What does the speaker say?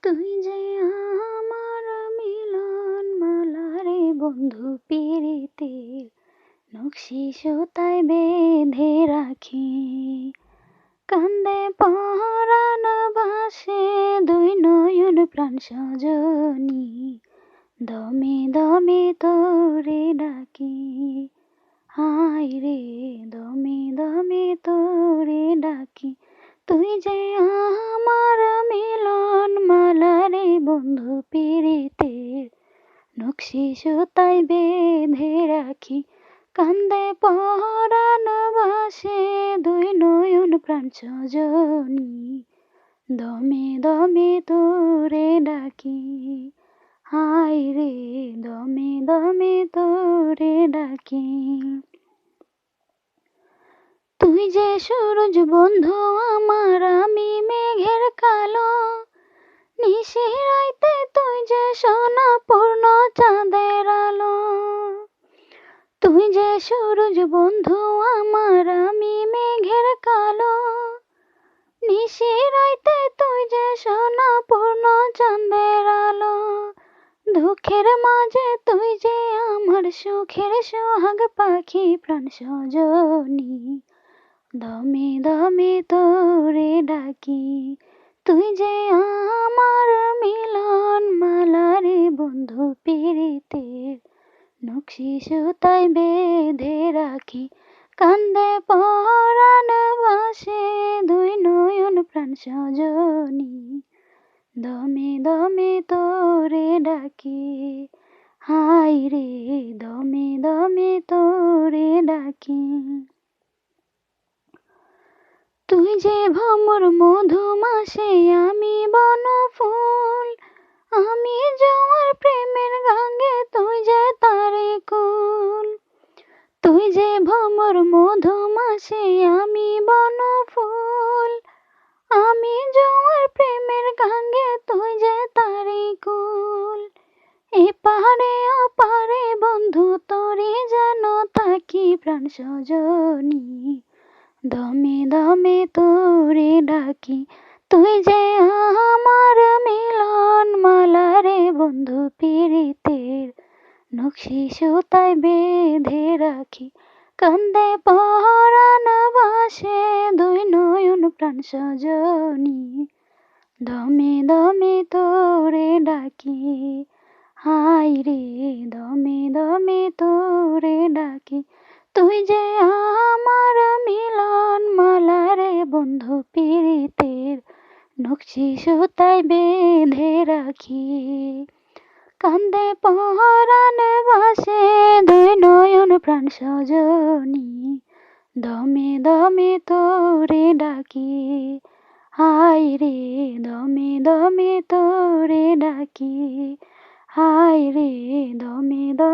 তুই যে আমার মিলন মালা রে বন্ধু পীড়িতের নকশি সুতায় বেঁধে রাখি। কান্দে পরাণ ভাসে দুই নয়ন প্রাণ সজনী, দমে দমে তোরে ডাকি। হায় রে দমে দমে তোরে ডাকি। তুই যে আমার মিলন মালা রে বন্ধু পীড়িতের নকশি সুতায় বেঁধে রাখি। কান্দে পরাণ ভাসে দুই নয়ন প্রাণ সজনী, দমে দমে তোরে ডাকি। হায় রে দমে দমে তোরে ডাকি। তুই যে সূরজ বন্ধু আমার, আমি মেঘের কালো। নিশিরাইতে তুই যে সোনা পূর্ণ চাঁদের আলো। তুই যে সূরজ বন্ধু আমার, আমি মেঘের কালো। নিশিরাইতে তুই যে সোনা পূর্ণ চাঁদের আলো। দুঃখের মাঝে তুই যে আমার সুখের সোহাগ পাখি প্রাণ সজনী, দমে দমে তোরে ডাকি। তুই যে আমার মিলন মালা রে বন্ধু পীড়িতের নকশি সুতায় বেঁধে রাখি। কান্দে পরাণ ভাসে দুই নয়ন প্রাণ সজনী, দমে দমে তোরে ডাকি। হায় রে দমে দমে তোরে ডাকি। তুই যে ভ্রমর মধুমাসে, আমি বনফুল। আমি জোয়ার প্রেমের গাঙ্গে, তুই যে তারে কুল। তুই যে ভ্রমর মধুমাসে, আমি বনফুল। আমি জোয়ার প্রেমের গাঙ্গে, তুই যে তারে কুল। এপারে ওপারে বন্ধু তোরে যেন তাকি প্রাণ সজনী, দমে দমে তোরে ডাকি। তুই যে আমার মিলন মালা রে বন্ধু পীড়িতের নকশি সুতায় বেঁধে রাখি। কান্দে পরাণ ভাসে দুই নয়ন প্রাণ সজনী, দমে দমে তোরে ডাকি। হায় রে দমে দমে তোরে ডাকি। তুই যে আমার মিলন মালা রে বন্ধু পীড়িতের নকশি সুতায় বেঁধে রাখি। কান্দে পরাণ ভাসে দুই নয়ন প্রাণ সজনী, দমে দমে তোরে ডাকি। হায় রে দমে দমে তোরে ডাকি। হায় রে দমে দমে